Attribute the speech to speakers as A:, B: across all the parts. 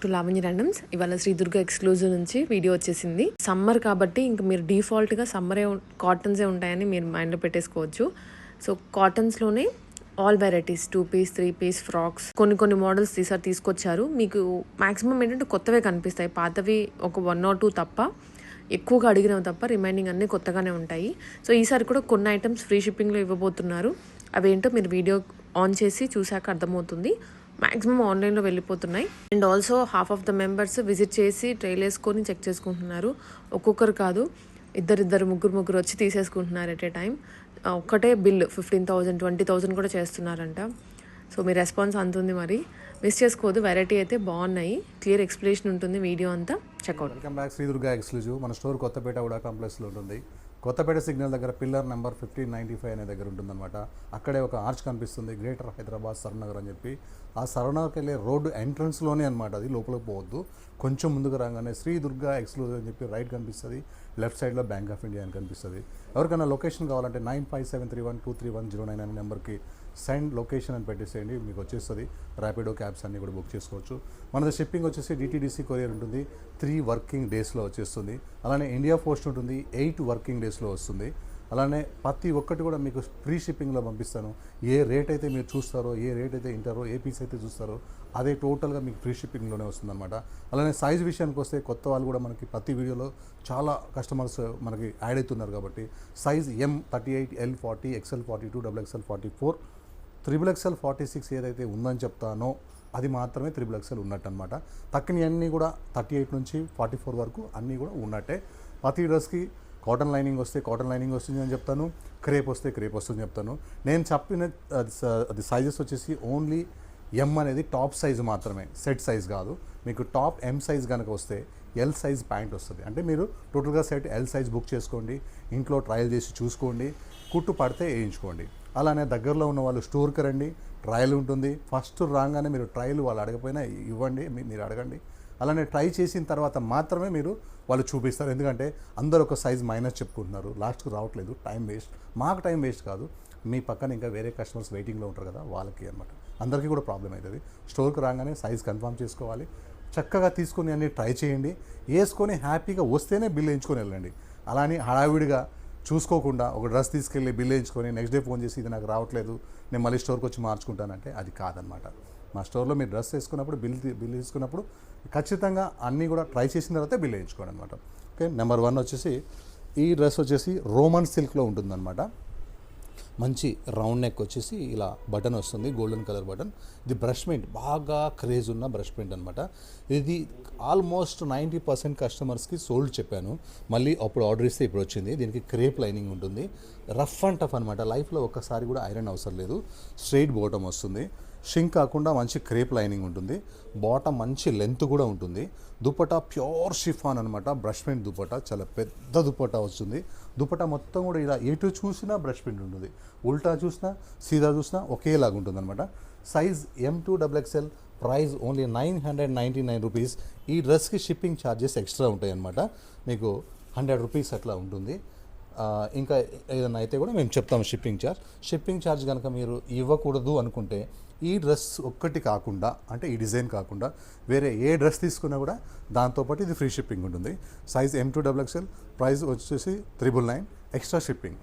A: To Lavanya randoms. ఇవాళ Shri Durga exclusive నుంచి video వచ్చేసింది. సమ్మర్ కాబట్టి ఇంక మీరు డిఫాల్ట్గా సమ్మరే కాటన్సే ఉంటాయని మీరు మైండ్లో పెట్టేసుకోవచ్చు. సో కాటన్స్లోనే all varieties 2 piece 3 piece frocks కొన్ని మోడల్స్ ఈసారి తీసుకొచ్చారు. మీకు మాక్సిమం ఏంటంటే కొత్తవే కనిపిస్తాయి, పాతవి ఒక 1 or 2 తప్ప, ఎక్కువగా అడిగినవి తప్ప రిమైనింగ్ అన్నీ కొత్తగానే ఉంటాయి. సో ఈసారి కూడా కొన్ని ఐటమ్స్ ఫ్రీ షిప్పింగ్లో ఇవ్వబోతున్నారు. అవేంటో మీరు వీడియో ఆన్ చేసి చూశాక అర్థమవుతుంది. మ్యాక్సిమం ఆన్లైన్లో వెళ్ళిపోతున్నాయి. And also half of the members visit చేసి ట్రైల్ వేసుకొని చెక్ చేసుకుంటున్నారు. ఒక్కొక్కరు కాదు, ఇద్దరు ముగ్గురు వచ్చి తీసేసుకుంటున్నారు ఎట్ ఏ టైం. ఒక్కటే బిల్ 15,000 20,000 కూడా చేస్తున్నారంట. సో మీ రెస్పాన్స్ అంతుంది, మరి మిస్ చేసుకోవద్దు. వెరైటీ అయితే బాగున్నాయి, క్లియర్ ఎక్స్ప్లెనేషన్ ఉంటుంది వీడియో అంతా. Checkout.
B: Welcome back Shri Durga exclusive. మన స్టోర్ కొత్తపేట కూడా కాంప్లెక్స్లో ఉంటుంది. కొత్తపేట సిగ్నల్ దగ్గర పిల్లర్ నెంబర్ 1595 అనే దగ్గర ఉంటుందన్నమాట. అక్కడే ఒక ఆర్చ్ కనిపిస్తుంది, గ్రేటర్ హైదరాబాద్ సరనగర్ అని చెప్పి. ఆ సరనగర్కి వెళ్ళే రోడ్డు ఎంట్రన్స్లోనే అనమాట, అది లోపలికి పోవద్దు. కొంచెం ముందుకు రాగానే శ్రీ దుర్గా ఎక్స్క్లూజివ్ అని చెప్పి రైట్ కనిపిస్తుంది. లెఫ్ట్ సైడ్లో బ్యాంక్ ఆఫ్ ఇండియా అని కనిపిస్తుంది. ఎవరికైనా లొకేషన్ కావాలంటే 9573123109 అనే నెంబర్కి సెండ్ లొకేషన్ అని పెట్టేసేయండి, మీకు వచ్చేస్తుంది. ర్యాపిడో క్యాబ్స్ అన్నీ కూడా బుక్ చేసుకోవచ్చు. మనది షిప్పింగ్ వచ్చేసి DTDC కొరియర్ ఉంటుంది, 3 వర్కింగ్ డేస్లో వచ్చేస్తుంది. అలానే ఇండియా పోస్ట్ ఉంటుంది, 8 వర్కింగ్ డేస్లో వస్తుంది. అలానే ప్రతి ఒక్కటి కూడా మీకు ఫ్రీ షిప్పింగ్లో పంపిస్తాను. ఏ రేట్ అయితే మీరు చూస్తారో, ఏ రేట్ అయితే వింటారో, ఏ పీస్ అయితే చూస్తారో అదే టోటల్గా మీకు ఫ్రీ షిప్పింగ్లోనే వస్తుందన్నమాట. అలానే సైజ్ విషయానికి వస్తే కొత్త వాళ్ళు కూడా మనకి ప్రతి వీడియోలో చాలా కస్టమర్స్ మనకి యాడ్ అవుతున్నారు కాబట్టి size M38, L40, XL42, XXL 44, XXL 46 ఏదైతే ఉందని చెప్తానో అది మాత్రమే XXL ఉన్నట్టు అనమాట. తక్కిన అన్నీ కూడా 38 నుంచి 44 వరకు అన్నీ కూడా ఉన్నట్టే. ప్రతి డ్రెస్కి కాటన్ లైనింగ్ వస్తే కాటన్ లైనింగ్ వస్తుంది అని చెప్తాను, క్రేప్ వస్తే క్రేప్ వస్తుంది చెప్తాను. నేను చెప్పిన అది సైజెస్ వచ్చేసి ఓన్లీ M అనేది టాప్ సైజు మాత్రమే, సెట్ సైజ్ కాదు. మీకు టాప్ M సైజ్ కనుక వస్తే L సైజ్ ప్యాంట్ వస్తుంది. అంటే మీరు టోటల్గా సెట్ L సైజ్ బుక్ చేసుకోండి, ఇంట్లో ట్రయల్ చేసి చూసుకోండి, కుట్టు పడితే వేయించుకోండి. అలానే దగ్గరలో ఉన్న వాళ్ళు స్టోర్కి రండి, ట్రయల్ ఉంటుంది. ఫస్ట్ రాగానే మీరు ట్రయల్ వాళ్ళు అడగపోయినా ఇవ్వండి, మీరు అడగండి. అలానే ట్రై చేసిన తర్వాత మాత్రమే మీరు వాళ్ళు చూపిస్తారు. ఎందుకంటే అందరూ ఒక సైజ్ మైనస్ చెప్పుకుంటున్నారు, లాస్ట్కి రావట్లేదు, టైం వేస్ట్. మాకు టైం వేస్ట్ కాదు, మీ పక్కన ఇంకా వేరే కస్టమర్స్ వెయిటింగ్లో ఉంటారు కదా, వాళ్ళకి అనమాట. అందరికీ కూడా ప్రాబ్లం అవుతుంది. స్టోర్కి రాగానే సైజ్ కన్ఫర్మ్ చేసుకోవాలి, చక్కగా తీసుకొని అన్నీ ట్రై చేయండి, వేసుకొని హ్యాపీగా వస్తేనే బిల్ వేయించుకొని వెళ్ళండి. అలానే హడావిడిగా చూసుకోకుండా ఒక డ్రెస్ తీసుకెళ్ళి బిల్ వేయించుకొని నెక్స్ట్ డే ఫోన్ చేసి ఇది నాకు రావట్లేదు, నేను మళ్ళీ స్టోర్కి వచ్చి మార్చుకుంటానంటే అది కాదనమాట. మా స్టోర్లో మీరు డ్రెస్ వేసుకున్నప్పుడు బిల్ తీసుకున్నప్పుడు ఖచ్చితంగా అన్నీ కూడా ట్రై చేసిన తర్వాత బిల్ వేయించుకోండి అనమాట. ఓకే, నెంబర్ 1 వచ్చేసి ఈ డ్రెస్ వచ్చేసి రోమన్ సిల్క్లో ఉంటుందన్నమాట. మంచి రౌండ్ నెక్ వచ్చేసి ఇలా బటన్ వస్తుంది, గోల్డెన్ కలర్ బటన్. ఇది బ్రష్ పెయింట్, బాగా క్రేజ్ ఉన్న బ్రష్ పెయింట్ అనమాట. ఇది ఆల్మోస్ట్ 90% కస్టమర్స్కి సోల్డ్ చెప్పాను, మళ్ళీ అప్పుడు ఆర్డర్ ఇస్తే ఇప్పుడు వచ్చింది. దీనికి క్రేప్ లైనింగ్ ఉంటుంది, రఫ్ అండ్ టఫ్ అనమాట. లైఫ్లో ఒక్కసారి కూడా ఐరన్ అవసరం లేదు. స్ట్రైట్ బాటమ్ వస్తుంది, షింక్ కాకుండా మంచి క్రేప్ లైనింగ్ ఉంటుంది. బాటమ్ మంచి లెంత్ కూడా ఉంటుంది. దుపట్టా ప్యూర్ షిఫాన్ అనమాట, బ్రష్ పెయింట్ దుపట్టా, చాలా పెద్ద దుపట్టా వస్తుంది. దుపట్టా మొత్తం కూడా ఇలా ఎటు చూసినా బ్రష్ పెయింట్ ఉంటుంది, ఉల్టా చూసినా సీదా చూసినా ఒకేలాగా ఉంటుంది అనమాట. Size M2XXL, price only 999 rupees. ఈ డ్రెస్కి షిప్పింగ్ ఛార్జెస్ ఎక్స్ట్రా ఉంటాయి అనమాట, మీకు 100 రూపీస్ అట్లా ఉంటుంది. ఇంకా ఏదైనా అయితే కూడా మేము చెప్తాము షిప్పింగ్ ఛార్జ్ కనుక మీరు ఇవ్వకూడదు అనుకుంటే ఈ డ్రెస్ ఒక్కటి కాకుండా, అంటే ఈ డిజైన్ కాకుండా వేరే ఏ డ్రెస్ తీసుకున్నా కూడా దాంతోపాటు ఇది ఫ్రీ షిప్పింగ్ ఉంటుంది. సైజ్ M2XXL, ప్రైస్ వచ్చేసి 999, ఎక్స్ట్రా షిప్పింగ్.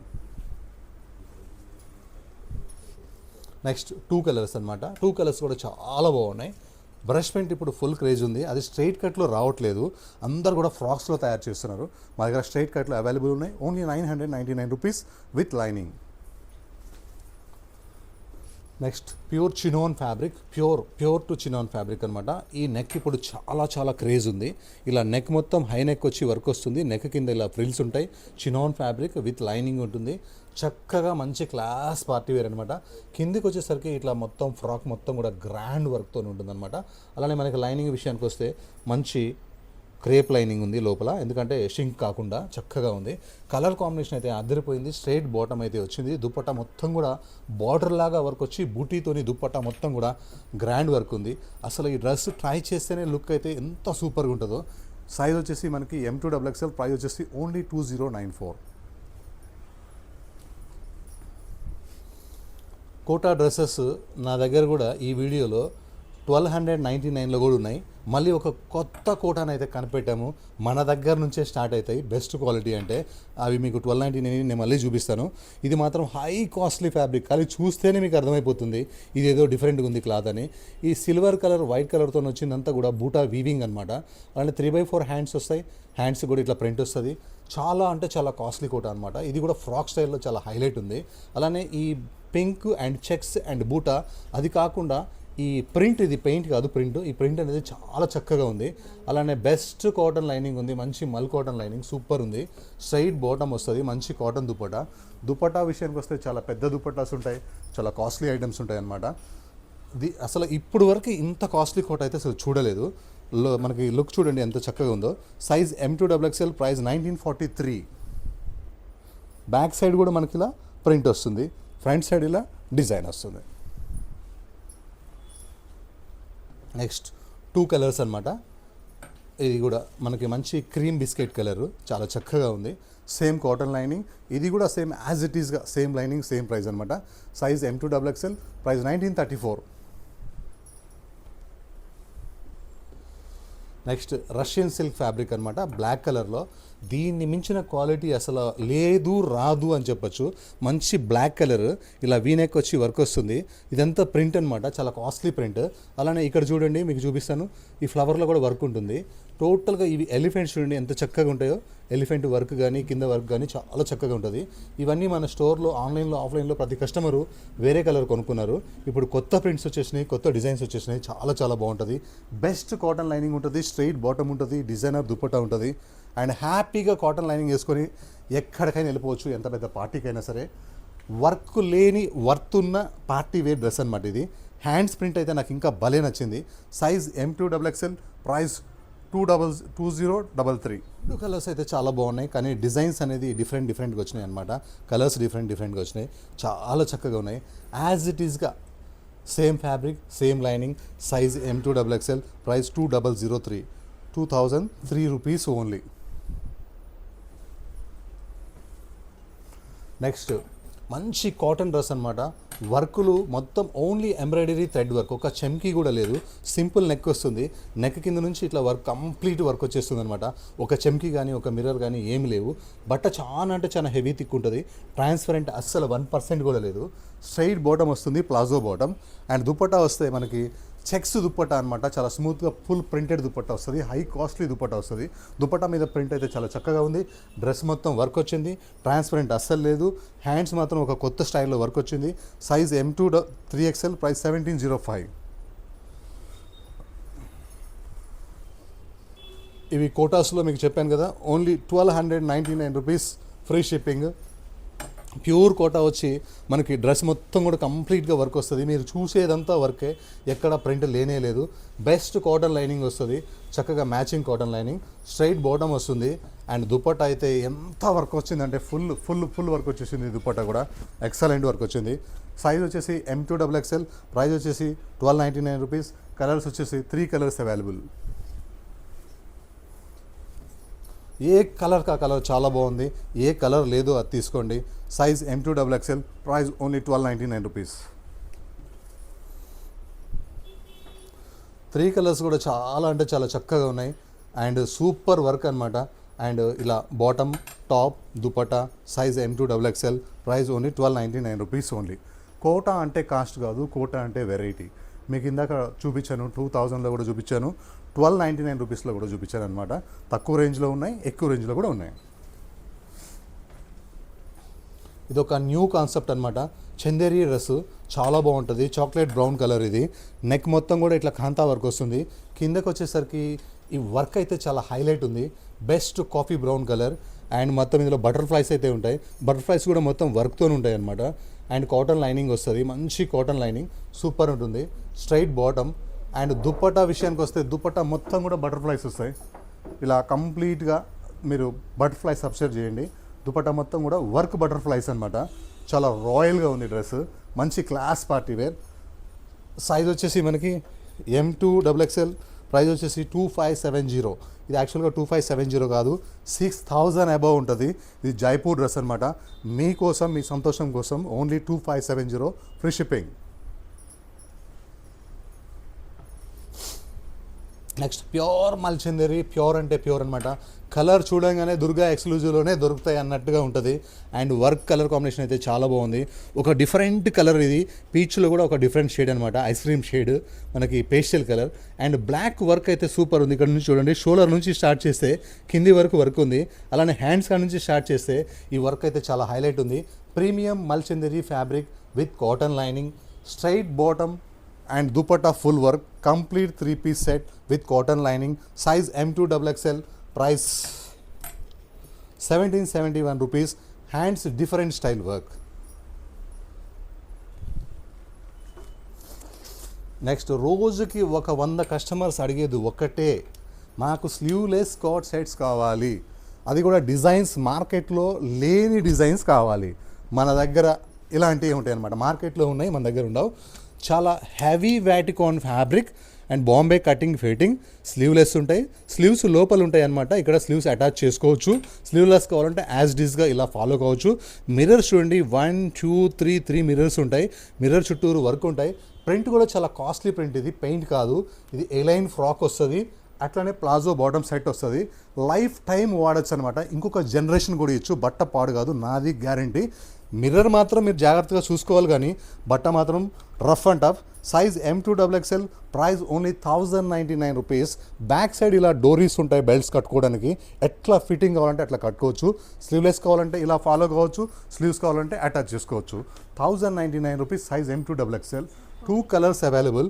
B: నెక్స్ట్ 2 కలర్స్ అనమాట. 2 కలర్స్ కూడా చాలా బాగున్నాయి. బ్రష్ పెయింట్ ఇప్పుడు ఫుల్ క్రేజ్ ఉంది, అది స్ట్రైట్ కట్లో రావట్లేదు, అందరు కూడా ఫ్రాక్స్లో తయారు చేస్తున్నారు. మా దగ్గర స్ట్రైట్ కట్లో అవైలబుల్ ఉన్నాయి, only 999 rupees with lining. Next pure chinon fabric, pure to chinon fabric అనమాట. ఈ నెక్ ఇప్పుడు చాలా క్రేజ్ ఉంది. ఇలా నెక్ మొత్తం హై నెక్ వచ్చి వర్క్ వస్తుంది, నెక్ కింద ఇలా ఫ్రిల్స్ ఉంటాయి. చినోన్ ఫ్యాబ్రిక్ విత్ లైనింగ్ ఉంటుంది, చక్కగా మంచి క్లాస్ పార్టీ వేర్ అనమాట. కిందికి వచ్చేసరికి ఇట్లా మొత్తం ఫ్రాక్ మొత్తం కూడా గ్రాండ్ వర్క్తో ఉంటుందన్నమాట. అలానే మనకి లైనింగ్ విషయానికి వస్తే మంచి క్రేప్ లైనింగ్ ఉంది లోపల, ఎందుకంటే షింక్ కాకుండా చక్కగా ఉంది. కలర్ కాంబినేషన్ అయితే అదిరిపోయింది. స్ట్రైట్ బాటమ్ అయితే వచ్చింది. దుపట్టా మొత్తం కూడా బార్డర్ లాగా వర్క్ వచ్చి బూటీతోని దుపట్టా మొత్తం కూడా గ్రాండ్ వర్క్ ఉంది. అసలు ఈ డ్రెస్ ట్రై చేస్తేనే లుక్ అయితే ఎంత సూపర్గా ఉంటుందో. సైజ్ వచ్చేసి మనకి M2XXL, ప్రైస్ వచ్చేసి ఓన్లీ 2094. కోటా డ్రెస్సెస్ నా దగ్గర కూడా ఈ వీడియోలో 1299లో కూడా ఉన్నాయి. మళ్ళీ ఒక కొత్త కోటాను అయితే కనిపెట్టాము, మన దగ్గర నుంచే స్టార్ట్ అవుతాయి బెస్ట్ క్వాలిటీ అంటే. అవి మీకు 1299 నేను మళ్ళీ చూపిస్తాను. ఇది మాత్రం హై కాస్ట్లీ ఫ్యాబ్రిక్, కానీ చూస్తేనే మీకు అర్థమైపోతుంది ఇది ఏదో డిఫరెంట్గా ఉంది క్లాత్ అని. ఈ సిల్వర్ కలర్ వైట్ కలర్తో వచ్చిందంతా కూడా బూటా వీవింగ్ అనమాట. అలానే 3/4 హ్యాండ్స్ వస్తాయి, హ్యాండ్స్ కూడా ఇట్లా ప్రింట్ వస్తుంది. చాలా అంటే చాలా కాస్ట్లీ కోట అనమాట. ఇది కూడా ఫ్రాక్ స్టైల్లో చాలా హైలైట్ ఉంది. అలానే ఈ పింక్ అండ్ చెక్స్ అండ్ బూటా, అది కాకుండా ఈ ప్రింట్, ఇది పెయింట్ కాదు ప్రింట్, ఈ ప్రింట్ అనేది చాలా చక్కగా ఉంది. అలానే బెస్ట్ కాటన్ లైనింగ్ ఉంది, మంచి మల్ కాటన్ లైనింగ్ సూపర్ ఉంది. స్ట్రైట్ బాటమ్ వస్తుంది, మంచి కాటన్ దుపట్టా. దుపట్టా విషయానికి వస్తే చాలా పెద్ద దుపట్టాస్ ఉంటాయి, చాలా కాస్ట్లీ ఐటమ్స్ ఉంటాయి అన్నమాట. అసలు ఇప్పుడు వరకు ఇంత కాస్ట్లీ కోట అయితే అసలు చూడలేదు. మనకి లుక్ చూడండి ఎంత చక్కగా ఉందో. Size M2XXL, price 1943. Back side కూడా మనకి ఇలా ప్రింట్ వస్తుంది, ఫ్రంట్ సైడ్ ఇలా డిజైన్ వస్తుంది. నెక్స్ట్ 2 కలర్స్ అనమాట. ఇది కూడా మనకి మంచి క్రీమ్ బిస్కెట్ కలరు, చాలా చక్కగా ఉంది. సేమ్ కాటన్ లైనింగ్, ఇది కూడా సేమ్ యాజ్ ఇట్ ఈస్గా సేమ్ లైనింగ్ సేమ్ ప్రైస్ అనమాట. Size M2XXL, price 1934. Next Russian silk fabric అనమాట, బ్లాక్ కలర్లో. దీన్ని మించిన క్వాలిటీ అసలు లేదు రాదు అని చెప్పొచ్చు. మంచి బ్లాక్ కలర్, ఇలా వీనెక్ వచ్చి వర్క్ వస్తుంది. ఇదంతా ప్రింట్ అనమాట, చాలా కాస్ట్లీ ప్రింట్. అలానే ఇక్కడ చూడండి, మీకు చూపిస్తాను, ఈ ఫ్లవర్లో కూడా వర్క్ ఉంటుంది. టోటల్గా ఇవి ఎలిఫెంట్స్ చూడండి ఎంత చక్కగా ఉంటాయో. ఎలిఫెంట్ వర్క్ కానీ కింద వర్క్ కానీ చాలా చక్కగా ఉంటుంది. ఇవన్నీ మన స్టోర్లో ఆన్లైన్లో ఆఫ్లైన్లో ప్రతి కస్టమరు వేరే కలర్ కొనుక్కున్నారు. ఇప్పుడు కొత్త ప్రింట్స్ వచ్చేసినాయి, కొత్త డిజైన్స్ వచ్చేసినాయి, చాలా చాలా బాగుంటుంది. బెస్ట్ కాటన్ లైనింగ్ ఉంటుంది, స్ట్రైట్ బాటమ్ ఉంటుంది, డిజైనర్ దుపట్టా ఉంటుంది. అండ్ హ్యాపీగా కాటన్ లైనింగ్ వేసుకొని ఎక్కడికైనా వెళ్ళిపోవచ్చు, ఎంత పెద్ద పార్టీకైనా సరే. వర్క్ లేని వర్త్ ఉన్న పార్టీ వేర్ డ్రెస్ అనమాట ఇది. హ్యాండ్స్ ప్రింట్ అయితే నాకు ఇంకా భలే నచ్చింది. Size M2XXL, price 2033. 2 కలర్స్ అయితే చాలా బాగున్నాయి, కానీ డిజైన్స్ అనేది డిఫరెంట్గా వచ్చినాయి అనమాట. కలర్స్ డిఫరెంట్గా వచ్చినాయి, చాలా చక్కగా ఉన్నాయి. యాజ్ ఇట్ ఈస్గా same fabric same lining. Size M2XXL, price 2003. 2003 rupees only. Next మంచి కాటన్ డ్రెస్ అనమాట. వర్కులు మొత్తం ఓన్లీ ఎంబ్రాయిడరీ థ్రెడ్ వర్క్, ఒక చెమ్కీ కూడా లేదు. సింపుల్ నెక్ వస్తుంది, నెక్ కింద నుంచి ఇట్లా వర్క్ కంప్లీట్ వర్క్ వచ్చేస్తుంది అనమాట. ఒక చెమ్కీ కానీ ఒక మిర్రర్ కానీ ఏమి లేవు. బట్ట చాలా అంటే చాలా హెవీ థిక్ ఉంటుంది, ట్రాన్స్పరెంట్ అస్సలు 1% కూడా లేదు. స్ట్రైట్ బాటమ్ వస్తుంది, ప్లాజో బాటమ్. అండ్ దుపట్టా వస్తే మనకి చెక్స్ దుపట్టా అనమాట, చాలా స్మూత్గా ఫుల్ ప్రింటెడ్ దుపట్టా వస్తుంది, హై కాస్ట్లీ దుపట్టా వస్తుంది. దుపట్టా మీద ప్రింట్ అయితే చాలా చక్కగా ఉంది. డ్రెస్ మొత్తం వర్క్ వచ్చింది, ట్రాన్స్పరెంట్ అస్సలు లేదు. హ్యాండ్స్ మాత్రం ఒక కొత్త స్టైల్లో వర్క్ వచ్చింది. Size M2XXL, price 1705. ఇవి కోటాస్లో మీకు చెప్పాను కదా, only 1299 rupees, free shipping. Pure Kota వచ్చి మనకి డ్రెస్ మొత్తం కూడా కంప్లీట్గా వర్క్ వస్తుంది. మీరు చూసేదంతా వర్కే, ఎక్కడ ప్రింట్ లేనే లేదు. బెస్ట్ కాటన్ లైనింగ్ వస్తుంది, చక్కగా matching cotton lining. Straight bottom వస్తుంది. అండ్ దుపట్టా అయితే ఎంత వర్క్ వచ్చిందంటే ఫుల్ వర్క్ వచ్చేసింది. దుపట్టా కూడా ఎక్సలెంట్ వర్క్ వచ్చింది. సైజ్ వచ్చేసి M2XXL, ప్రైస్ వచ్చేసి 1299 రూపీస్. కలర్స్ వచ్చేసి 3 కలర్స్ అవైలబుల్. ఏ కలర్ కా కలర్ చాలా బాగుంది, ఏ కలర్ లేదో అది తీసుకోండి. Size M2XXL, price only 1299 rupees. 3 colours కూడా చాలా అంటే చాలా చక్కగా ఉన్నాయి. అండ్ సూపర్ వర్క్ అనమాట. అండ్ ఇలా bottom top dupatta. Size M2XXL, price only 1299 rupees only. Kota అంటే కాస్ట్ కాదు, కోటా అంటే వెరైటీ. మీకు ఇందాక చూపించాను, 2000లో కూడా చూపించాను, 1299 రూపీస్లో కూడా చూపించాను అనమాట. తక్కువ రేంజ్లో ఉన్నాయి, ఎక్కువ రేంజ్లో కూడా ఉన్నాయి. ఇది ఒక న్యూ కాన్సెప్ట్ అనమాట. చందేరి డ్రెస్ చాలా బాగుంటుంది, చాక్లెట్ బ్రౌన్ కలర్. ఇది నెక్ మొత్తం కూడా ఇట్లా కాంతా వర్క్ వస్తుంది. కిందకు వచ్చేసరికి ఈ వర్క్ అయితే చాలా హైలైట్ ఉంది. Best coffee brown colour. And మొత్తం ఇందులో బటర్ఫ్లైస్ అయితే ఉంటాయి, బటర్ఫ్లైస్ కూడా మొత్తం వర్క్తో ఉంటాయి అనమాట. అండ్ కాటన్ లైనింగ్ వస్తుంది, మంచి కాటన్ లైనింగ్, సూపర్ ఉంటుంది. Straight bottom. అండ్ దుపట్టా విషయానికి వస్తే దుపట్టా మొత్తం కూడా బటర్ఫ్లైస్ వస్తాయి. ఇలా కంప్లీట్గా మీరు బటర్ఫ్లైస్ సబ్స్టిట్యూట్ చేయండి. దుపట్టా మొత్తం కూడా వర్క్ బటర్ఫ్లైస్ అనమాట. చాలా రాయల్గా ఉంది డ్రెస్, మంచి క్లాస్ పార్టీ వేర్. సైజ్ వచ్చేసి మనకి M2XXL, ప్రైస్ వచ్చేసి 2570. ఇది యాక్చువల్గా 2570 కాదు, 6000 అబవ్ ఉంటుంది. ఇది జైపూర్ డ్రెస్ అనమాట. మీకోసం, మీ సంతోషం కోసం only 2570, free shipping. Next pure మల్చందరి, ప్యూర్ అంటే ప్యూర్ అనమాట. కలర్ చూడంగానే దుర్గా ఎక్స్క్లూజివ్లోనే దొరుకుతాయి అన్నట్టుగా ఉంటుంది. అండ్ వర్క్ కలర్ కాంబినేషన్ అయితే చాలా బాగుంది. ఒక డిఫరెంట్ కలర్ ఇది, పీచ్లో కూడా ఒక డిఫరెంట్ షేడ్ అనమాట, ఐస్ క్రీమ్ షేడ్, మనకి pastel colour. And black work అయితే సూపర్ ఉంది. ఇక్కడ నుంచి చూడండి, షోల్డర్ నుంచి స్టార్ట్ చేస్తే కింది వరకు వర్క్ ఉంది. అలానే హ్యాండ్స్ కాడ నుంచి స్టార్ట్ చేస్తే ఈ వర్క్ అయితే చాలా హైలైట్ ఉంది. ప్రీమియం మల్చందరి fabric with cotton lining, straight bottom and dupatta full work, complete 3-piece set with cotton lining, size M2XXL, price 1771 rupees, hands different style work. Next రోజుకి 100 కస్టమర్స్ అడిగేది ఒక్కటే, మాకు స్లీవ్లెస్ కోట్ సెట్స్ కావాలి, అది కూడా designs మార్కెట్లో లేని డిజైన్స్ కావాలి. మన దగ్గర ఇలాంటివి ఉంటాయి అన్నమాట, మార్కెట్లో ఉన్నాయి, మన దగ్గర ఉండవు. చాలా హెవీ వాటికాన్ fabric and Bombay cutting fitting, sleeveless ఉంటాయి, స్లీవ్స్ లోపల ఉంటాయి అనమాట. ఇక్కడ స్లీవ్స్ అటాచ్ చేసుకోవచ్చు. స్లీవ్లెస్ కావాలంటే యాజ్ డిస్గా ఇలా ఫాలో కావచ్చు. మిర్రర్స్ చూడండి, 1 2 3 మిర్రర్స్ ఉంటాయి. మిర్రర్ చుట్టూరు వర్క్ ఉంటాయి. ప్రింట్ కూడా చాలా కాస్ట్లీ ప్రింట్, ఇది పెయింట్ కాదు, ఇది ఎలైన్ ఫ్రాక్ వస్తుంది. అట్లనే ప్లాజో బాటమ్ సెట్ వస్తుంది. లైఫ్ టైం వాడచ్చు అనమాట, ఇంకొక జనరేషన్ కూడా ఇచ్చు, బట్ట పాడు కాదు, నాది గ్యారంటీ. మిర్రర్ మాత్రం మీరు జాగ్రత్తగా చూసుకోవాలి, కానీ బట్ట మాత్రం rough and tough. Size M2XXL, price only 1099 rupees. Back side ఇలా డోరీస్ ఉంటాయి బెల్ట్స్ కట్టుకోవడానికి, ఎట్లా ఫిట్టింగ్ కావాలంటే అట్లా కట్టుకోవచ్చు. స్లీవ్లెస్ కావాలంటే ఇలా ఫాలో కావచ్చు, స్లీవ్స్ కావాలంటే అటాచ్ చేసుకోవచ్చు. 1099 rupees, size M2XXL. 2 colours available.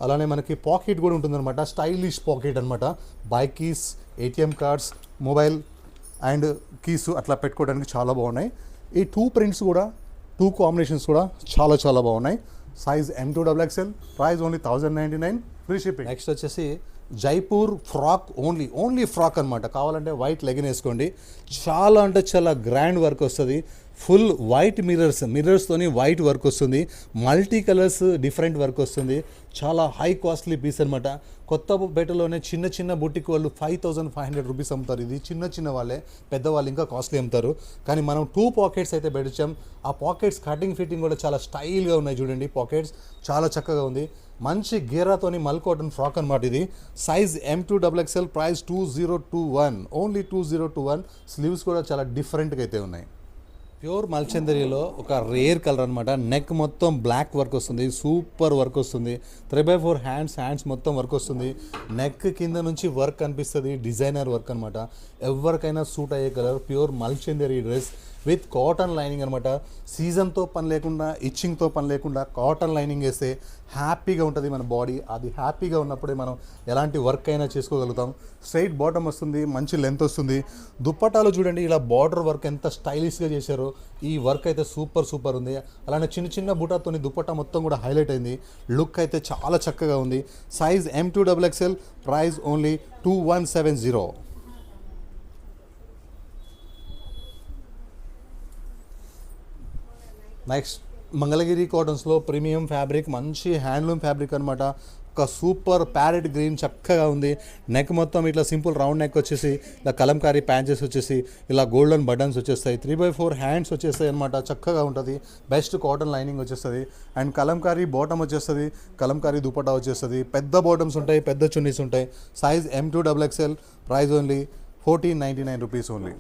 B: అలానే మనకి పాకెట్ కూడా ఉంటుందన్నమాట, స్టైలిష్ పాకెట్ అనమాట. Bike keys, ATM cards, mobile and keys అట్లా పెట్టుకోవడానికి చాలా బాగున్నాయి. ఈ 2 ప్రింట్స్ కూడా, 2 కాంబినేషన్స్ కూడా చాలా చాలా బాగున్నాయి. Size M2XXL, price only 1099, free shipping. Next వచ్చేసి జైపూర్ ఫ్రాక్, ఓన్లీ ఫ్రాక్ అనమాట. కావాలంటే వైట్ లెగిన్ వేసుకోండి, చాలా అంటే చాలా గ్రాండ్ వర్క్ వస్తుంది. ఫుల్ వైట్ మిర్రర్స్తోని వైట్ వర్క్ వస్తుంది, మల్టీ కలర్స్ డిఫరెంట్ వర్క్ వస్తుంది. చాలా హై కాస్ట్లీ పీస్ అనమాట. కొత్తపేటలోనే చిన్న బుట్టికి వాళ్ళు 5500 రూపీస్ అమ్ముతారు. ఇది చిన్న వాళ్ళే, పెద్దవాళ్ళు ఇంకా కాస్ట్లీ అమ్ముతారు. కానీ మనం 2 పాకెట్స్ అయితే పెట్టించాం. ఆ పాకెట్స్ కటింగ్ ఫిట్టింగ్ కూడా చాలా స్టైల్గా ఉన్నాయి. చూడండి, పాకెట్స్ చాలా చక్కగా ఉంది. మంచి గేరాతోని మల్ కాటన్ ఫ్రాక్ అనమాట ఇది. Size M2XXL, price 2021, only 2021. Sleeves కూడా చాలా డిఫరెంట్గా అయితే ఉన్నాయి. ప్యూర్ మల్చందరిలో ఒక రేర్ కలర్ అనమాట. నెక్ మొత్తం బ్లాక్ వర్క్ వస్తుంది, సూపర్ వర్క్ వస్తుంది. 3/4 హ్యాండ్స్ మొత్తం వర్క్ వస్తుంది. నెక్ కింద నుంచి వర్క్ అనిపిస్తుంది, డిజైనర్ వర్క్ అనమాట. ఎవరికైనా సూట్ అయ్యే కలర్, ప్యూర్ మల్చందరి డ్రెస్ విత్ కాటన్ లైనింగ్ అనమాట. సీజన్తో పని లేకుండా, ఇచ్చింగ్తో పని లేకుండా కాటన్ లైనింగ్ వేస్తే హ్యాపీగా ఉంటుంది మన బాడీ. అది హ్యాపీగా ఉన్నప్పుడే మనం ఎలాంటి వర్క్ అయినా చేసుకోగలుగుతాం. స్ట్రైట్ బాటమ్ వస్తుంది, మంచి లెంత్ వస్తుంది. దుప్పటాలు చూడండి, ఇలా బార్డర్ వర్క్ ఎంత స్టైలిష్గా చేశారో. ఈ వర్క్ అయితే సూపర్ ఉంది. అలానే చిన్న బుటాతోని దుప్పటా మొత్తం కూడా హైలైట్ అయింది. లుక్ అయితే చాలా చక్కగా ఉంది. Size M2XXL, price only 2170. Next Mangalagiri కాటన్స్లో ప్రీమియం ఫ్యాబ్రిక్, మంచి హ్యాండ్లూమ్ ఫ్యాబ్రిక్ అనమాట. ఒక సూపర్ ప్యారెట్ గ్రీన్ చక్కగా ఉంది. నెక్ మొత్తం ఇట్లా సింపుల్ రౌండ్ నెక్ వచ్చేసి, ఇలా కలంకారీ ప్యాంచెస్ వచ్చేసి, ఇలా గోల్డెన్ బటన్స్ వచ్చేస్తాయి. 3/4 హ్యాండ్స్ వచ్చేస్తాయి అనమాట. చక్కగా ఉంటుంది. బెస్ట్ కాటన్ లైనింగ్ వచ్చేస్తుంది. అండ్ కలంకారీ బాటమ్ వచ్చేస్తుంది, కలంకారీ దుపట్టా వచ్చేస్తుంది. పెద్ద బాటమ్స్ ఉంటాయి, పెద్ద చున్నీస్ ఉంటాయి. Size M2XXL, price only 1499 rupees only.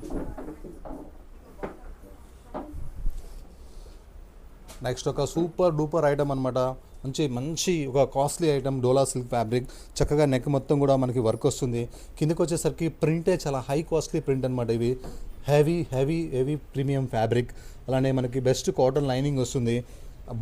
B: Next ఒక సూపర్ డూపర్ ఐటమ్ అనమాట. మంచి ఒక కాస్ట్లీ ఐటమ్, డోలా సిల్క్ ఫ్యాబ్రిక్. చక్కగా నెక్ మొత్తం కూడా మనకి వర్క్ వస్తుంది. కిందకి వచ్చేసరికి ప్రింటే చాలా హై కాస్ట్లీ ప్రింట్ అనమాట. ఇవి హెవీ ప్రీమియం ఫ్యాబ్రిక్. అలానే మనకి బెస్ట్ కాటన్ లైనింగ్ వస్తుంది.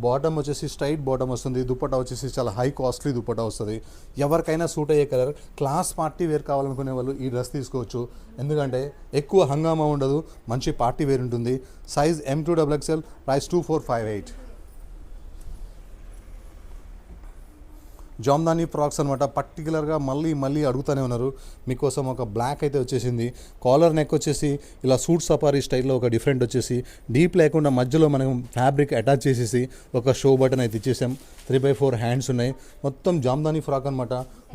B: బాటమ్ వచ్చేసి స్ట్రైట్ బాటమ్ వస్తుంది. దుపట్టా వచ్చేసి చాలా హై కాస్ట్లీ దుపట్టా వస్తుంది. ఎవరికైనా సూట్ అయ్యే కలర్. క్లాస్ పార్టీ వేర్ కావాలనుకునే వాళ్ళు ఈ డ్రెస్ తీసుకోవచ్చు, ఎందుకంటే ఎక్కువ హంగామా ఉండదు, మంచి పార్టీ వేర్ ఉంటుంది. Size M2XXL, price 2458. Jamdani frocks అనమాట. పర్టికులర్గా మళ్ళీ అడుగుతూనే ఉన్నారు. మీకోసం ఒక బ్లాక్ అయితే వచ్చేసింది. కాలర్ నెక్ వచ్చేసి ఇలా సూట్ సఫారీ స్టైల్లో ఒక డిఫరెంట్ వచ్చేసి, డీప్ లేకుండా మధ్యలో మనం ఫ్యాబ్రిక్ అటాచ్ చేసేసి ఒక షో బటన్ అయితే ఇచ్చేసాం. 3/4 హ్యాండ్స్ ఉన్నాయి. మొత్తం జామ్దాని ఫ్రాక్ అనమాట.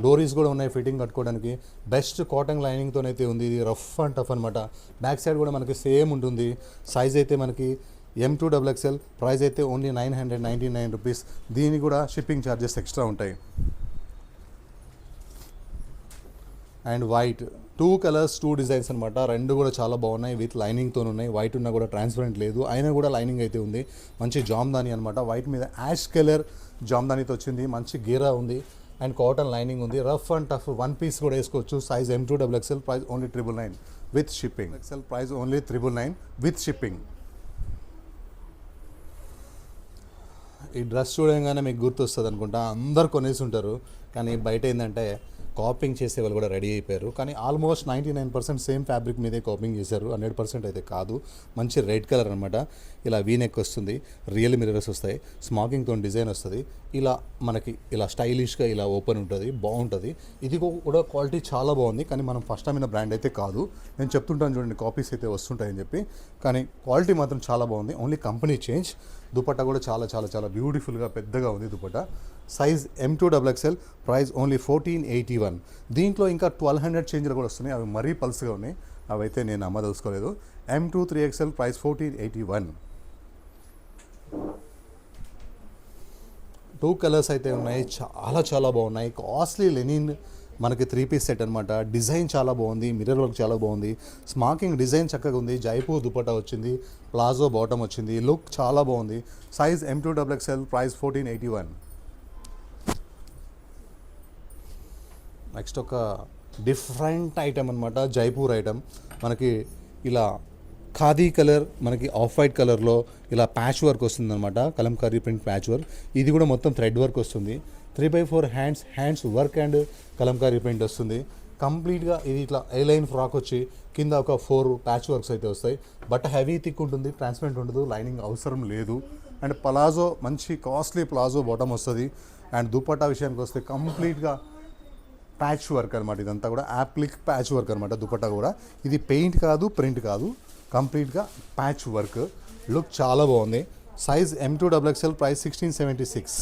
B: డోరీస్ కూడా ఉన్నాయి ఫిట్టింగ్ కట్టుకోవడానికి. బెస్ట్ కాటన్ లైనింగ్తోనైతే ఉంది. ఇది రఫ్ అండ్ టఫ్ అనమాట. బ్యాక్ సైడ్ కూడా మనకి సేమ్ ఉంటుంది. సైజ్ అయితే మనకి M2XXL, ప్రైస్ అయితే ఓన్లీ 999 రూపీస్. దీనికి కూడా షిప్పింగ్ ఛార్జెస్ ఎక్స్ట్రా ఉంటాయి. అండ్ వైట్, 2 కలర్స్ 2 డిజైన్స్ అనమాట. రెండు కూడా చాలా బాగున్నాయి, విత్ లైనింగ్తో ఉన్నాయి. వైట్ ఉన్నా కూడా ట్రాన్స్పరెంట్ లేదు, అయినా కూడా లైనింగ్ అయితే ఉంది. మంచి జామ్దాని అనమాట, వైట్ మీద యాష్ కలర్ జామ్దానితో వచ్చింది. మంచి గీరా ఉంది అండ్ కాటన్ లైనింగ్ ఉంది. రఫ్ అండ్ టఫ్ 1 పీస్ కూడా వేసుకోవచ్చు. Size M2XXL, price only 999 with shipping. ఎక్సెల్ ప్రైస్ ఓన్లీ 999 విత్ షిప్పింగ్. ఈ డ్రెస్ చూడగానే మీకు గుర్తొస్తుంది అనుకుంటా, అందరు కొనేసి ఉంటారు. కానీ బయట ఏంటంటే కాపింగ్ చేసే వాళ్ళు కూడా రెడీ అయిపోయారు. కానీ ఆల్మోస్ట్ 99% సేమ్ ఫ్యాబ్రిక్ మీదే కాపింగ్ చేశారు, 100% అయితే కాదు. మంచి రెడ్ కలర్ అనమాట. ఇలా వీ నెక్ వస్తుంది, రియల్ మిర్రర్స్ వస్తాయి, స్మాకింగ్తో డిజైన్ వస్తుంది. ఇలా మనకి ఇలా స్టైలిష్గా ఇలా ఓపెన్ ఉంటుంది, బాగుంటుంది. ఇది కూడా క్వాలిటీ చాలా బాగుంది. కానీ మనం ఫస్ట్ టైం బ్రాండ్ అయితే కాదు. నేను చెప్తుంటాను చూడండి, కాపీస్ అయితే వస్తుంటాయని చెప్పి, కానీ క్వాలిటీ మాత్రం చాలా బాగుంది. Only company change. దుపట్టా కూడా చాలా చాలా చాలా బ్యూటిఫుల్గా పెద్దగా ఉంది dupatta. Size M2XXL, price only 1481. దీంట్లో ఇంకా 1200 చేంజ్లు కూడా వస్తున్నాయి, అవి మరీ పల్స్గా ఉన్నాయి, అవైతే నేను అమ్మదలుచుకోలేదు. M23XL, price 1481. 2 కలర్స్ అయితే ఉన్నాయి, చాలా చాలా బాగున్నాయి. కాస్ట్లీ లెనిన్ మనకి 3 పీస్ సెట్ అనమాట. డిజైన్ చాలా బాగుంది, మిర్రర్ వర్క్ చాలా బాగుంది, స్మాకింగ్ డిజైన్ చక్కగా ఉంది. జైపూర్ దుపట్టా వచ్చింది, ప్లాజో బాటమ్ వచ్చింది, లుక్ చాలా బాగుంది. Size M2XXL, price 1481. నెక్స్ట్ ఒక డిఫరెంట్ ఐటమ్ అనమాట, జైపూర్ ఐటమ్. మనకి ఇలా ఖాదీ కలర్, మనకి ఆఫ్ వైట్ కలర్లో ఇలా ప్యాచ్ వర్క్ వస్తుందన్నమాట, కలంకారీ ప్రింట్ ప్యాచ్ వర్క్. ఇది కూడా మొత్తం థ్రెడ్ వర్క్ వస్తుంది. 3/4 hands work and Kalamkari print వస్తుంది. కంప్లీట్గా ఇది ఇట్లా లైన్ ఫ్రాక్ వచ్చి కింద ఒక 4 ప్యాచ్ వర్క్స్ అయితే వస్తాయి. బట్ హెవీ థిక్ ఉంటుంది, ట్రాన్స్పరెంట్ ఉండదు, లైనింగ్ అవసరం లేదు. అండ్ ప్లాజో, మంచి కాస్ట్లీ ప్లాజో బాటమ్ వస్తుంది. అండ్ దుపట్టా విషయానికి వస్తే కంప్లీట్గా ప్యాచ్ వర్క్ అనమాట. ఇదంతా కూడా యాప్లిక్ ప్యాచ్ వర్క్ అనమాట దుపట్టా కూడా. ఇది పెయింట్ కాదు, ప్రింట్ కాదు, కంప్లీట్గా ప్యాచ్ వర్క్. లుక్ చాలా బాగుంది. Size M2XXL, price 1676.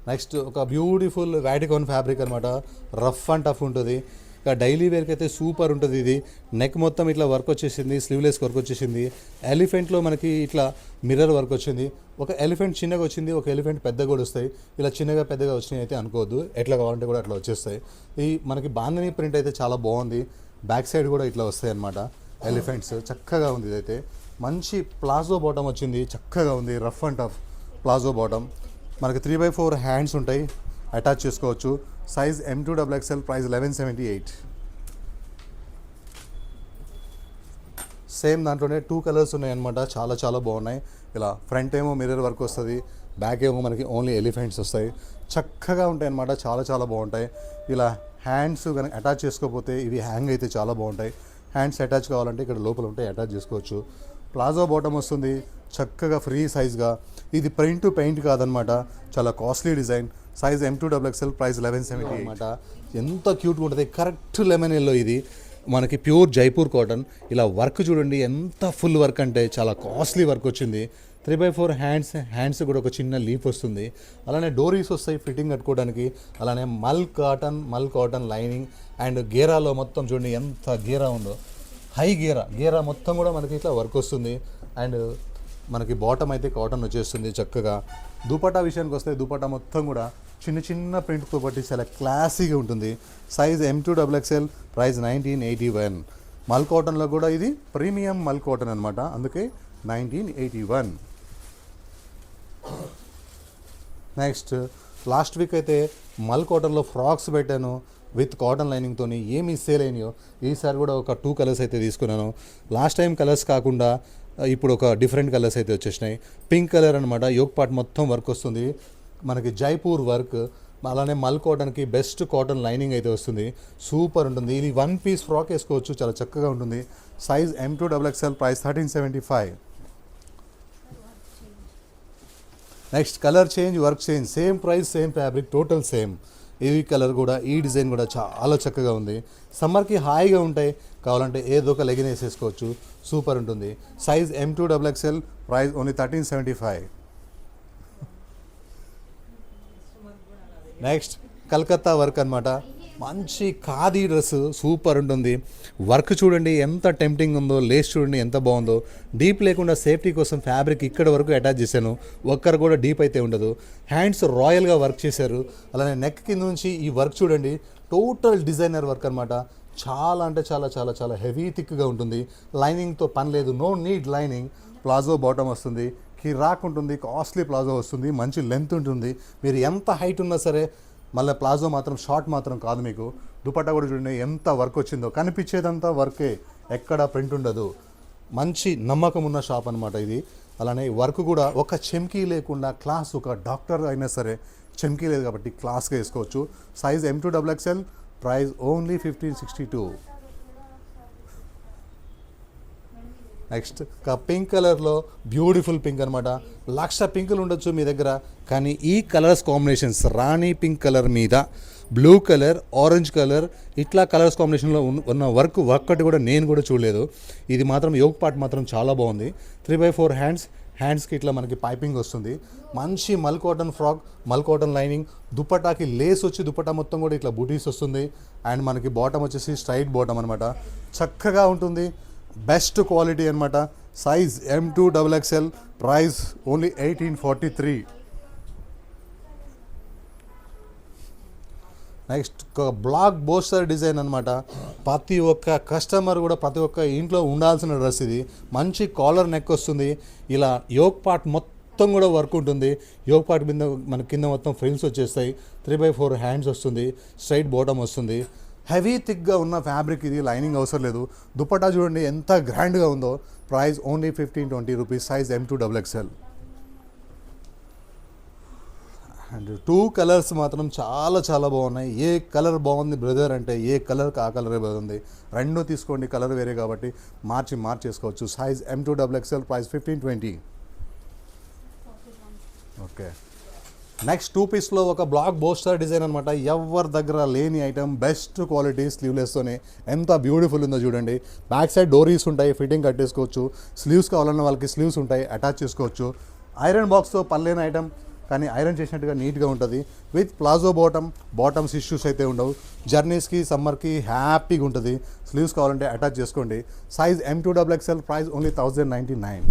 B: నెక్స్ట్ ఒక బ్యూటిఫుల్ వాటికాన్ ఫ్యాబ్రిక్ అనమాట, రఫ్ అండ్ టఫ్ ఉంటుంది. ఇక డైలీ వేర్కి అయితే సూపర్ ఉంటుంది. ఇది నెక్ మొత్తం ఇట్లా వర్క్ వచ్చేసింది, స్లీవ్లెస్ వర్క్ వచ్చేసింది. ఎలిఫెంట్లో మనకి ఇట్లా మిర్రర్ వర్క్ వచ్చింది. ఒక ఎలిఫెంట్ చిన్నగా వచ్చింది, ఒక ఎలిఫెంట్ పెద్దగా కూడా వస్తాయి. ఇలా చిన్నగా పెద్దగా వచ్చినాయి అయితే అనుకోవద్దు, ఎట్లా కావాలంటే కూడా అట్లా వచ్చేస్తాయి. ఈ మనకి బాందని ప్రింట్ అయితే చాలా బాగుంది. బ్యాక్ సైడ్ కూడా ఇట్లా వస్తాయి అనమాట ఎలిఫెంట్స్, చక్కగా ఉంది. ఇదైతే మంచి ప్లాజో బాటమ్ వచ్చింది, చక్కగా ఉంది. Rough and tough palazzo bottom. మనకి 3/4 హ్యాండ్స్ ఉంటాయి, అటాచ్ చేసుకోవచ్చు. Size M2XXL, price 1178. సేమ్ దాంట్లోనే 2 కలర్స్ ఉన్నాయన్నమాట, చాలా చాలా బాగున్నాయి. ఇలా ఫ్రంట్ ఏమో మిర్రర్ వర్క్ వస్తుంది, బ్యాక్ ఏమో మనకి ఓన్లీ ఎలిఫెంట్స్ వస్తాయి. చక్కగా ఉంటాయి అన్నమాట, చాలా చాలా బాగుంటాయి. ఇలా హ్యాండ్స్ కనుక అటాచ్ చేసుకోకపోతే ఇవి హ్యాంగ్ అయితే చాలా బాగుంటాయి. హ్యాండ్స్ అటాచ్ కావాలంటే ఇక్కడ లోపల ఉంటాయి, అటాచ్ చేసుకోవచ్చు. ప్లాజో బాటమ్ వస్తుంది, చక్కగా ఫ్రీ సైజ్గా. ఇది ప్రింట్ పెయింట్ కాదనమాట, చాలా costly design. Size M2XXL, price 1170 అనమాట. ఎంత క్యూట్గా ఉంటుంది, కరెక్ట్ లెమన్ ఎల్లో. ఇది మనకి ప్యూర్ జైపూర్ కాటన్. ఇలా వర్క్ చూడండి ఎంత ఫుల్ వర్క్ అంటే చాలా కాస్ట్లీ వర్క్ వచ్చింది. 3/4 హ్యాండ్స్ కూడా ఒక చిన్న లీఫ్ వస్తుంది. అలానే డోరీస్ వస్తాయి ఫిట్టింగ్ కట్టుకోవడానికి. అలానే మల్ కాటన్ లైనింగ్ అండ్ గేరాలో మొత్తం చూడండి ఎంత గేరా ఉందో, హై గేరా మొత్తం కూడా మనకి ఇట్లా వర్క్ వస్తుంది. అండ్ మనకి బాటమ్ అయితే కాటన్ వచ్చేస్తుంది చక్కగా. దుపట్టా విషయానికి వస్తే దుపట్టా మొత్తం కూడా చిన్న చిన్న ప్రింట్తో బట్టి చాలా క్లాసీగా ఉంటుంది. Size M2XXL, price 1981. మల్ కాటన్లో కూడా ఇది ప్రీమియం మల్ కాటన్ అనమాట, అందుకే 1981. నెక్స్ట్ లాస్ట్ వీక్ అయితే మల్ కాటన్లో ఫ్రాక్స్ పెట్టాను విత్ కాటన్ లైనింగ్తో, ఏమి సేల్ అయినాయో. ఈసారి కూడా ఒక 2 కలర్స్ అయితే తీసుకున్నాను. లాస్ట్ టైం కలర్స్ కాకుండా ఇప్పుడు ఒక డిఫరెంట్ కలర్స్ అయితే వచ్చేసినాయి. పింక్ కలర్ అనమాట, యోక్ పార్ట్ మొత్తం వర్క్ వస్తుంది, మనకి జైపూర్ వర్క్. అలానే మల్ కాటన్కి బెస్ట్ కాటన్ లైనింగ్ అయితే వస్తుంది, సూపర్ ఉంటుంది. ఇది 1 పీస్ ఫ్రాక్ వేసుకోవచ్చు, చాలా చక్కగా ఉంటుంది. Size M2XXL, price 1375. Next colour change, work change, same price, same fabric, total same. ఈ కలర్ కూడా, ఈ డిజైన్ కూడా చాలా చక్కగా ఉంది. సమ్మర్కి హాయిగా ఉంటాయి, కావాలంటే ఏదో ఒక లెగిన్ వేసేసుకోవచ్చు, సూపర్ ఉంటుంది. Size M2XXL, price only 1375. Next Calcutta work అనమాట, మంచి ఖాదీ డ్రెస్ సూపర్ ఉంటుంది. వర్క్ చూడండి ఎంత టెంప్టింగ్ ఉందో, లేస్ చూడండి ఎంత బాగుందో. డీప్ లేకుండా సేఫ్టీ కోసం ఫ్యాబ్రిక్ ఇక్కడ వరకు అటాచ్ చేశాను, ఒక్కరు కూడా డీప్ అయితే ఉండదు. హ్యాండ్స్ రాయల్గా వర్క్ చేశారు. అలానే నెక్ కింద నుంచి ఈ వర్క్ చూడండి, టోటల్ డిజైనర్ వర్క్ అనమాట. చాలా అంటే చాలా చాలా చాలా హెవీ థిక్గా ఉంటుంది. లైనింగ్తో పని లేదు, no need lining. Palazzo bottom వస్తుంది, కిరాక్ ఉంటుంది, కాస్ట్లీ ప్లాజో వస్తుంది, మంచి లెంత్ ఉంటుంది. మీరు ఎంత హైట్ ఉన్నా సరే, మళ్ళీ ప్లాజో మాత్రం షార్ట్ మాత్రం కాదు. మీకు దుపట్టా కూడా చూడండి ఎంత వర్క్ వచ్చిందో, కనిపించేదంతా వర్కే, ఎక్కడ ప్రింట్ ఉండదు. మంచి నమ్మకం ఉన్న షాప్ అనమాట ఇది. అలానే వర్క్ కూడా ఒక చెమ్కీ లేకుండా క్లాస్, ఒక డాక్టర్ అయినా సరే చెమ్కీ లేదు కాబట్టి క్లాస్గా వేసుకోవచ్చు. Size M2XXL, price only 1562. Next pink కలర్లో బ్యూటిఫుల్ పింక్ అనమాట. 1,00,000 పింకులు ఉండొచ్చు మీ దగ్గర, కానీ ఈ కలర్స్ కాంబినేషన్స్, రాణి పింక్ కలర్ మీద బ్లూ కలర్, ఆరెంజ్ కలర్, ఇట్లా కలర్స్ కాంబినేషన్లో ఉన్న వర్క్ ఒక్కటి కూడా నేను కూడా చూడలేదు. ఇది మాత్రం యోగ్ పార్ట్ మాత్రం చాలా బాగుంది. 3/4 హ్యాండ్స్కి ఇట్లా మనకి పైపింగ్ వస్తుంది. మంచి మల్ కాటన్ ఫ్రాక్, మల్ కాటన్ లైనింగ్, దుపట్టాకి లేస్ వచ్చి దుపట్టా మొత్తం కూడా ఇట్లా బూటీస్ వస్తుంది. అండ్ మనకి బాటమ్ వచ్చేసి స్ట్రైట్ బాటమ్ అనమాట. చక్కగా ఉంటుంది, బెస్ట్ క్వాలిటీ అనమాట. Size M2XXL, price only 1843. Next black బోస్టర్ డిజైన్ అనమాట. ప్రతి ఒక్క కస్టమర్ కూడా ప్రతి ఒక్క ఇంట్లో ఉండాల్సిన డ్రెస్ ఇది. మంచి కాలర్ నెక్ వస్తుంది, ఇలా యోగ్ పార్ట్ మొత్తం కూడా వర్క్ ఉంటుంది. యోగ్ పార్ట్ మీద మన కింద మొత్తం ఫ్రిల్స్ వచ్చేస్తాయి. 3/4 హ్యాండ్స్ వస్తుంది, స్ట్రైట్ బాటమ్ వస్తుంది. హెవీ థిక్గా ఉన్న ఫ్యాబ్రిక్ ఇది, లైనింగ్ అవసరం లేదు. దుపట్టా చూడండి ఎంత గ్రాండ్గా ఉందో. Price only 1520 rupees. Size M2XXL. And 2 colours మాత్రం చాలా చాలా బాగున్నాయి. ఏ కలర్ బాగుంది బ్రదర్ అంటే ఏ కలర్కి ఆ కలరే బాగుంది. రెండు తీసుకోండి, కలర్ వేరే కాబట్టి మార్చేసుకోవచ్చు. Size M2XXL, price 1520. Okay, next 2 పీస్లో ఒక బ్లాక్ బోస్టర్ డిజైన్ అనమాట. ఎవరి దగ్గర లేని ఐటమ్, బెస్ట్ క్వాలిటీ, స్లీవ్లెస్తోనే ఎంత బ్యూటిఫుల్ ఉందో చూడండి. బ్యాక్ సైడ్ డోరీస్ ఉంటాయి, ఫిట్టింగ్ కట్టేసుకోవచ్చు. స్లీవ్స్ కావాలన్న వాళ్ళకి స్లీవ్స్ ఉంటాయి, అటాచ్ చేసుకోవచ్చు. ఐరన్ బాక్స్తో పనిలేని ఐటమ్, కానీ ఐరన్ చేసినట్టుగా నీట్గా ఉంటుంది. విత్ ప్లాజో బాటమ్స్ ఇష్యూస్ అయితే ఉండవు. జర్నీస్కి, సమ్మర్కి హ్యాపీగా ఉంటుంది. స్లీవ్స్ కావాలంటే అటాచ్ చేసుకోండి. Size M2XXL, price only 1099.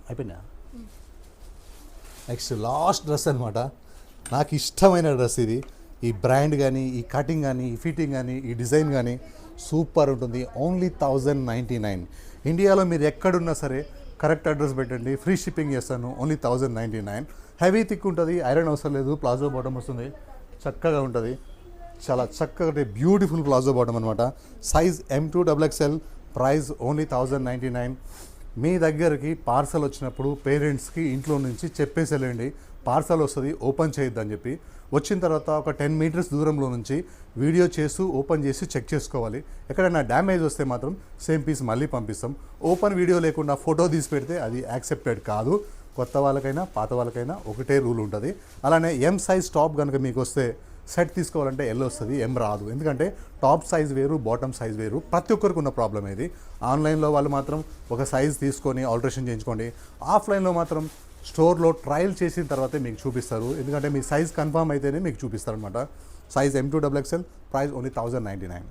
B: అయిపోయినా? నెక్స్ట్ లాస్ట్ డ్రెస్ అనమాట. నాకు ఇష్టమైన డ్రెస్ ఇది. ఈ బ్రాండ్ కానీ, ఈ కటింగ్ కానీ, ఈ ఫిట్టింగ్ కానీ, ఈ డిజైన్ కానీ సూపర్ ఉంటుంది. ఓన్లీ 1099. ఇండియాలో మీరు ఎక్కడున్నా సరే కరెక్ట్ అడ్రస్ పెట్టండి, ఫ్రీ షిప్పింగ్ చేస్తాను. ఓన్లీ 1099. హెవీ థిక్ ఉంటుంది, ఐరన్ అవసరం లేదు. ప్లాజో బాటమ్ వస్తుంది, చక్కగా ఉంటుంది. చాలా చక్కగా బ్యూటిఫుల్ ప్లాజో బాటమ్ అనమాట. Size M2XXL, price only 1099. మీ దగ్గరికి పార్సల్ వచ్చినప్పుడు పేరెంట్స్కి ఇంట్లో నుంచి చెప్పేసి వెళ్ళండి, పార్సల్ వస్తుంది, ఓపెన్ చేయొద్దని చెప్పి. వచ్చిన తర్వాత ఒక 10 మీటర్స్ దూరంలో నుంచి వీడియో చేస్తూ ఓపెన్ చేసి చెక్ చేసుకోవాలి. ఎక్కడైనా డ్యామేజ్ వస్తే మాత్రం సేమ్ పీస్ మళ్ళీ పంపిస్తాం. ఓపెన్ వీడియో లేకుండా ఫోటో తీసి పెడితే అది యాక్సెప్టెడ్ కాదు. కొత్త వాళ్ళకైనా పాత వాళ్ళకైనా ఒకటే రూల్ ఉంటుంది. అలానే M సైజ్ టాప్ కనుక మీకు వస్తే సెట్ తీసుకోవాలంటే L వస్తుంది, M రాదు. ఎందుకంటే టాప్ సైజ్ వేరు, బాటమ్ సైజ్ వేరు. ప్రతి ఒక్కరికి ఉన్న ప్రాబ్లం ఇది. ఆన్లైన్లో వాళ్ళు మాత్రం ఒక సైజ్ తీసుకొని ఆల్టరేషన్ చేయించుకోండి. ఆఫ్లైన్లో మాత్రం స్టోర్లో ట్రయల్ చేసిన తర్వాతే మీకు చూపిస్తారు. ఎందుకంటే మీ సైజ్ కన్ఫర్మ్ అయితేనే మీకు చూపిస్తారు అనమాట. Size M2XXL, price only 1099.